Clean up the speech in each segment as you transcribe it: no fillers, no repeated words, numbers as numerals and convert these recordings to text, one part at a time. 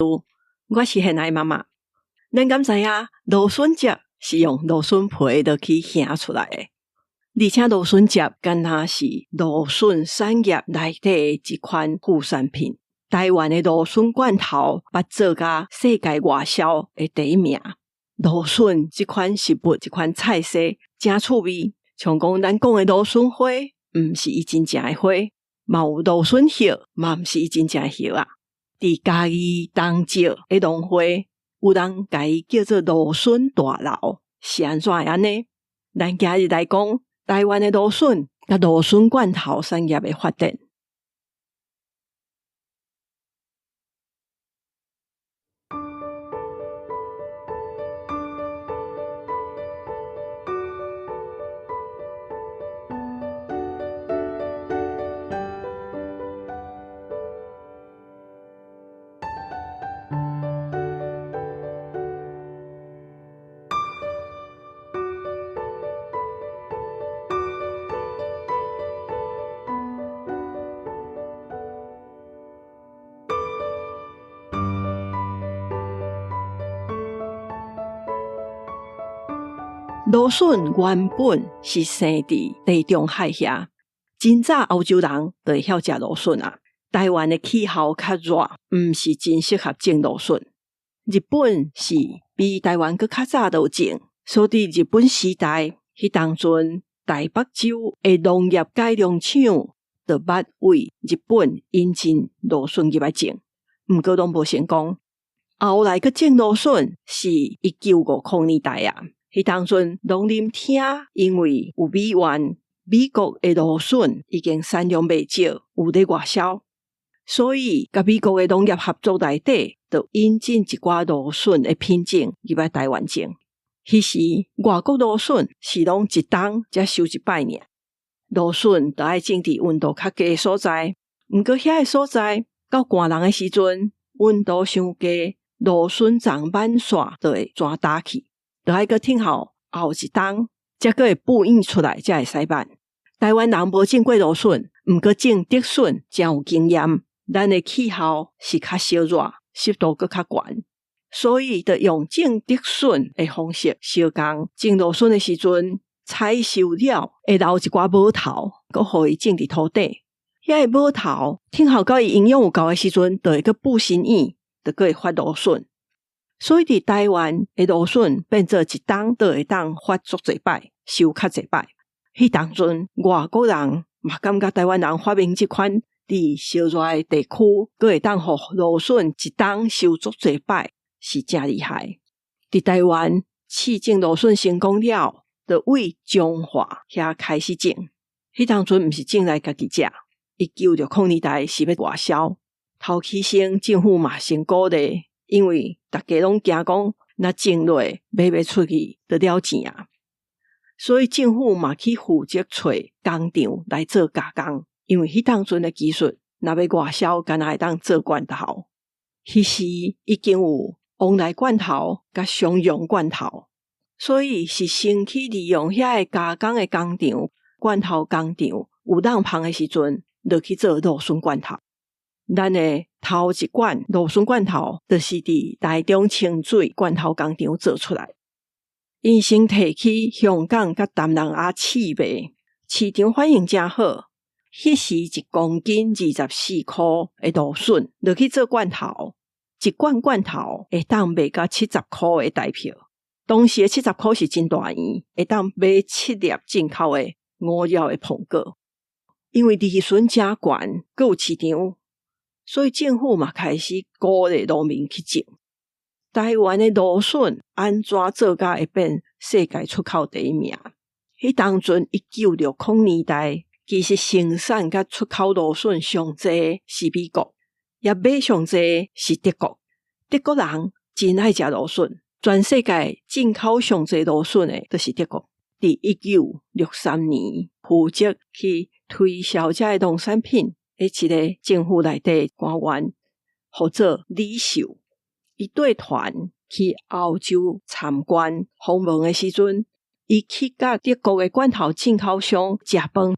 我是现在妈妈。咱敢知影芦笋汁是用芦笋皮就去烘出来的，而且芦笋汁敢若是芦笋产业内底的一款副产品。台湾的芦笋罐头捌做甲世界外销的第一名。芦笋这款食物这款菜色真趣味，像讲咱讲的芦笋花毋是伊真正的花，嘛有芦笋叶嘛毋是伊真正的叶啊。伫嘉义东石的农会有人家伊叫做芦笋大楼，是安怎安呢？咱今日来讲台湾的芦笋甲芦笋罐头产业的发展。芦笋原本是生伫地中海遐，真早欧洲人就会晓食芦笋啊。台湾的气候较热，毋是真适合种芦笋。日本是比台湾佫较早就种，所以日本时代迄当阵台北州的农业改良厂就捌为日本引进芦笋入来种，毋过拢无成功。后来佫种芦笋是1950年代啊。迄当阵农林厅因为有美元，美国的芦笋已经产量袂少，有咧外销，所以甲美国的农业合作内底，就引进一寡芦笋的品种入来台湾种。迄时外国芦笋是拢一冬才收一摆尔，芦笋就爱种伫温度较低的所在，毋过遐个所在到寒人的时阵，温度伤低，芦笋丛挽线就会全焦去。就爱个听候后一冬，才个会补印出来，才会使办。台湾人无种过芦笋，毋过种竹笋真有经验。咱的气候是较烧热，湿度佫较悬，所以就用种竹笋的方式相共。种芦笋的时阵，采收了会留一寡毛头，佫互伊种伫土地。遐个毛头听候到伊营养有够的时阵，就会佫补新叶，就佫会发芦笋。所以伫台湾的芦笋变做一冬就会当发足侪摆，收较侪摆。迄当阵外国人嘛感觉台湾人发明这款伫烧热的地区，佫会当互芦笋一冬收足侪摆，是真厉害。伫台湾试种芦笋成功了，就为彰化遐开始种。迄当阵毋是种来家己食，1960年代是要外销。头起先政府嘛先鼓励。因为大家拢惊讲，若种落卖袂出去，就了钱啊。所以政府嘛去负责找工厂来做加工。因为迄当阵的技术，若要外销，敢若会当做罐头。迄时已经有往来罐头甲商用罐头，所以是先去利用遐个加工的工厂、罐头工厂有人芳的时阵，就去做芦笋罐头。咱的头一罐芦笋罐头就是伫台中清水罐头工厂做出来，因先提去香港甲淡人啊试卖，市场反应真好。迄时1公斤24块的芦笋就去做罐头，一罐罐头会当卖到70块的台票。当时的70块是真大钱，会当买7粒进口的5叶的苹果。因为利润真悬，还有市场。所以政府嘛开始鼓励农民去种。台湾的芦笋安怎做甲会变世界出口第一名？迄当阵1960年代，其实生产甲出口芦笋上济是美国，也买上济是德国。德国人真爱食芦笋，全世界进口上济芦笋的都是德国。伫1963年，负责去推销这农产品。一个政府内底官员，叫做李秀，伊带团去欧洲参观访问的时阵，伊去甲德国的罐头进口商食饭，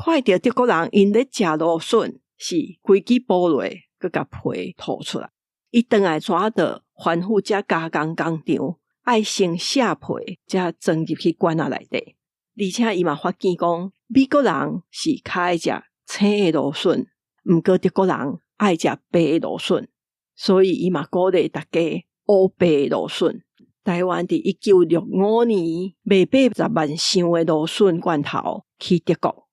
看到德国人因咧食芦笋，是规支剥落，佮甲皮吐出来。伊回来抓到反复才加工工厂，爱先下皮才装入去罐仔内底。而且伊嘛发现讲，美国人是较爱食青的芦笋，毋过德国人爱食白的芦笋，所以伊嘛鼓励大家乌白的芦笋。台湾伫1965年卖80万箱的芦笋罐头去德国，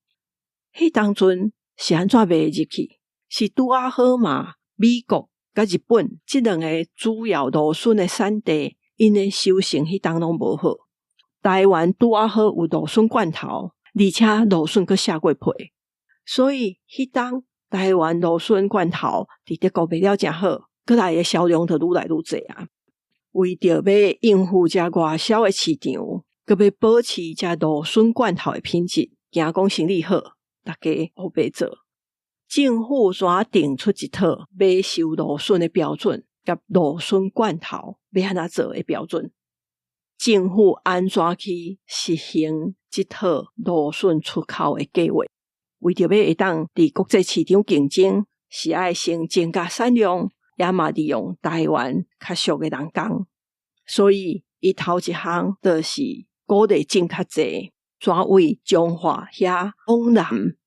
迄当阵是安怎卖入去？是拄啊好嘛？美国甲日本即两个主要芦笋的产地，因的收成迄当拢无好。台湾拄啊好有芦笋罐头，而且芦笋佫下过皮，所以迄当台湾芦笋罐头伫德国卖了真好，佫来的销量就愈来愈侪啊。为着要应付这外销的市场，佫要保持这芦笋罐头的品质，惊讲生意好，大家好白做。政府怎定出一套买收芦笋的标准，甲芦笋罐头要安怎做的标准？政府安怎去实行这套芦笋出口的计划？为着要会当伫国际市场竞争，是爱先增加产量，也嘛利用台湾较俗的人工，所以伊头一项就是鼓励种较济，转为彰化遐往南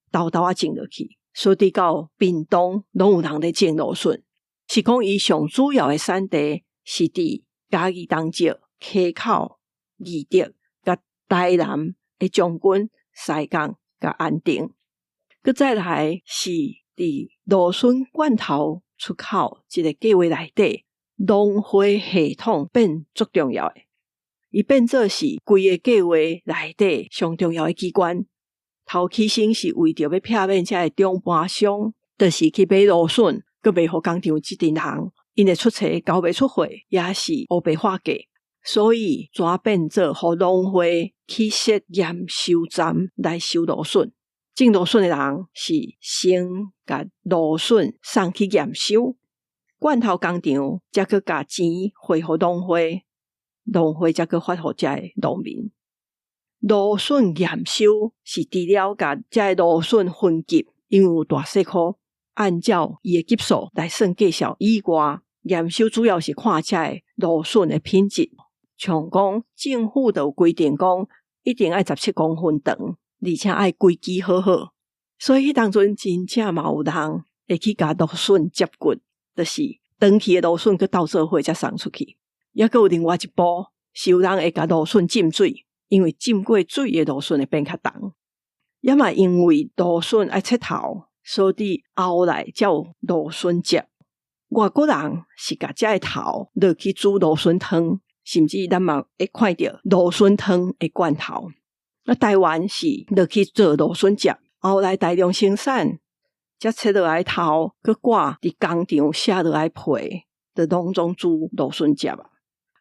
豆豆啊种落去，所以到屏东拢有人咧种芦笋。是讲伊上主要的产地是伫嘉义东石、溪口、义德、甲台南的将军、西港、甲安定。佮再来是伫芦笋罐头出口这个计划内底，农会系统变足重要的，伊变做是规个计划内底上重要的机关。头起先是为着要避免这个中盘商，就是去买芦笋，佮卖互工厂即阵人，因会出册交袂出货，也是乌白化价，所以转变做互农会去设验收站来收芦笋。种芦笋的人是先甲芦笋送去验收，罐头工厂才去甲钱汇互农会，农会才去发互这个农民。芦笋验收是除了甲这个芦笋分级，因为有大细颗，按照伊的级数来算计数以外，验收主要是看这个芦笋的品质。像讲政府就有规定讲，一定爱17公分长，而且爱规矩好好，所以当阵真正嘛有人会去甲芦笋接骨，就是长期的芦笋去斗做伙才送出去。也佫有另外一步，是有人会甲芦笋浸水，因为浸过水的芦笋会变较重。也嘛因为芦笋爱切头，所以后来才有芦笋汁。外国人是甲这个头落去煮芦笋汤，甚至咱嘛会看到芦笋汤的罐头。那台湾是落去做芦笋汁，后来大量生产，才切落来头，佮挂伫工厂下落来皮，就拢总煮芦笋汁啊。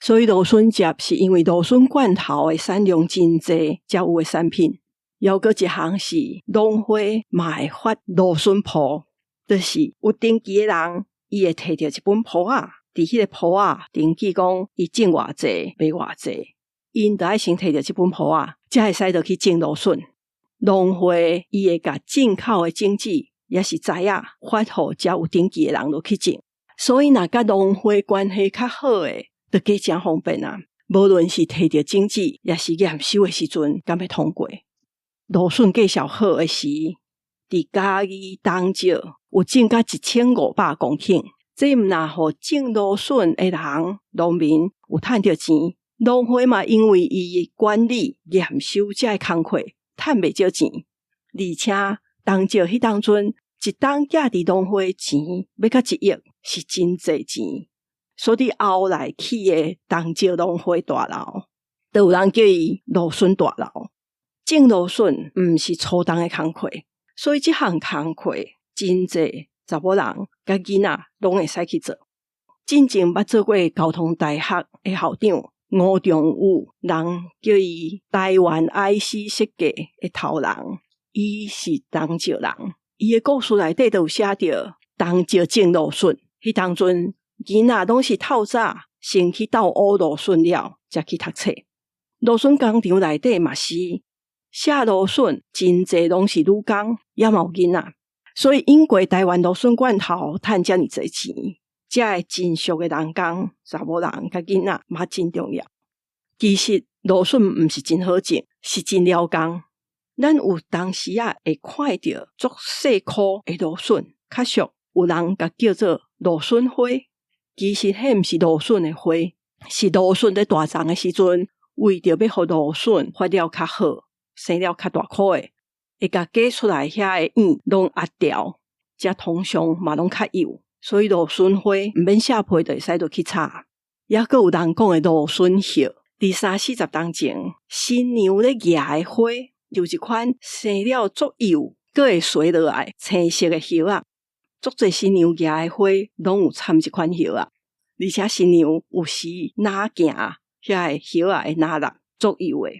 所以芦笋汁是因为芦笋罐头的产量真济才有的产品。又搁一项是农会嘛会发芦笋簿，就是有登记的人，伊会摕到一本簿仔，伫迄个簿仔登记讲伊种偌济，卖偌济，因就爱先摕到这本簿仔，才会使到去种芦笋。农会伊会甲进口的种子也是知影发互才有登记的人落去种，所以若甲农会关系较好的，就加真方便啊！无论是摕到种子，也是验收的时阵，敢会通过。芦笋计数好的时，伫嘉义东石有种到1500公顷，这毋若互种芦笋的人农民有趁到钱，农会嘛因为伊管理验收这个工课趁袂少钱，而且东石迄当阵一当寄伫农会钱要到1亿，是真济钱，所以后来起的东石农会大楼，就有人叫伊芦笋大楼。种芦笋毋是粗重的工课，所以这项工课真济查某人甲囡仔拢会使去做。真正捌做过交通大学的校长吴仲武，人叫伊台湾 IC 设计的头人，伊是东石人，伊的故事内底都有写着东石种芦笋。迄当阵囡仔拢是透早先去斗乌芦笋了，才去读册。芦笋工厂内底嘛是写芦笋，真济拢是女工，也嘛有囡仔，所以因过台湾芦笋罐头趁遮尔济钱，遮个真俗的人工查某人甲囡仔嘛真重要。其实芦笋毋是真好种，是真了工。咱有当时会看到足细颗的芦笋，较俗有人甲叫做芦笋花。其实迄毋是芦笋的花，是芦笋在大丛的时阵，为着要互芦笋发了较好，生了较大颗的，会甲结出来遐个叶拢压掉，则通常嘛拢较幼。所以芦笋花毋免下皮就会使落去炒。也佫有人讲的芦笋叶，伫30-40当前，新娘咧夹的花，有一款生了足幼，佫会垂落来青色的叶啊。足侪新娘夹的花拢有掺即款叶啊，而且新娘有时拿夹遐个叶啊会拿落足幼的，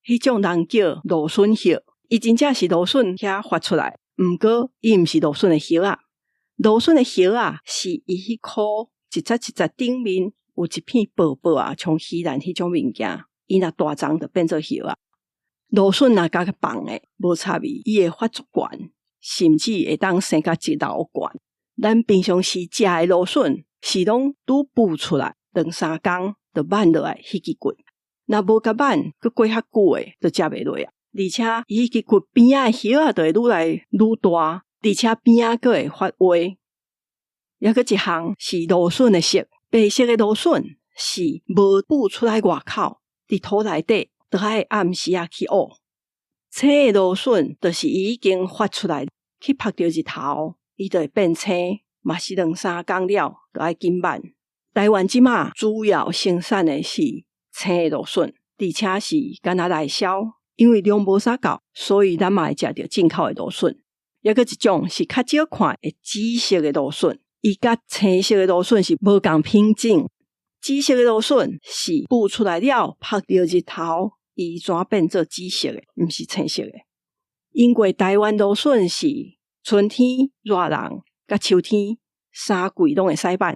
迄种人叫芦笋叶。伊真正是芦笋遐发出来，毋过伊毋是芦笋的叶啊。芦笋的叶啊，是伊迄颗一节一节顶面有一片薄薄啊，像稀兰迄种物件，伊若大丛就变做叶啊。芦笋若甲放的无差别，伊会发足悬，甚至会当生甲一楼悬。咱平常时食的芦笋是拢拄孵出来2-3工就挽落来迄支骨，若无甲挽，佫过较久的就食袂落啊。而且伊迄支骨边仔的叶啊，就会愈来愈大。而且边仔佫会发芽，也佫一项是芦笋的色，白色的芦笋是无孵出来外口，伫土内底，就爱暗时去挖。青的芦笋就是伊已经发出来，去晒着日头，伊就会变青，嘛是2-3工了，就爱紧挽。台湾即马主要生产的是青的芦笋，而且是干那内销，因为量无啥够，所以咱嘛会食着进口的芦笋。也佫一种是较少看的紫色的芦笋，伊甲青色的芦笋是无共品种。紫色的芦笋是孵出来了，晒着日头，伊怎变做紫色的，毋是青色的。因为台湾芦笋是春天热人，甲秋天3季拢会使挽。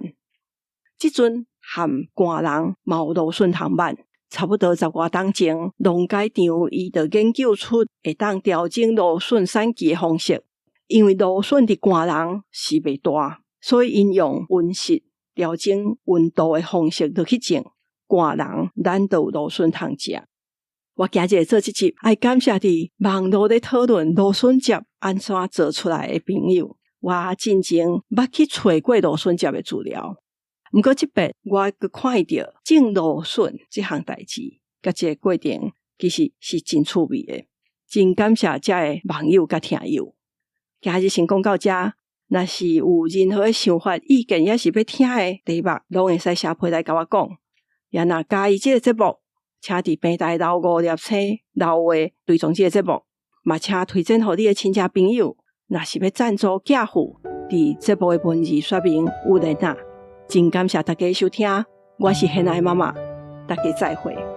即阵含寒人嘛有芦笋通挽，差不多10外当前，农改场伊就研究出会当调整芦笋产期的方式。因为芦笋伫寒人是袂大，所以因用温室调整温度的方式就去种。寒人咱就有芦笋通食。我今日做这集，爱感谢伫网络咧讨论芦笋汁安怎做出来的朋友。我真前捌去找过芦笋汁的资料，毋过即摆我佫看到种芦笋这项代志，甲这个过程其实是真趣味的。真感谢这个网友甲听友。今日先讲到这，若是有任何的想法、意见，也是要听的题目，拢会使写批来甲我讲。也若介意这个节目，请伫平台留5粒星、留话追踪这个节目，嘛请推荐给你的亲戚朋友。若是要赞助寄付，伫节目的文字说明有连结。真感谢大家收听，我是现爱妈妈，大家再会。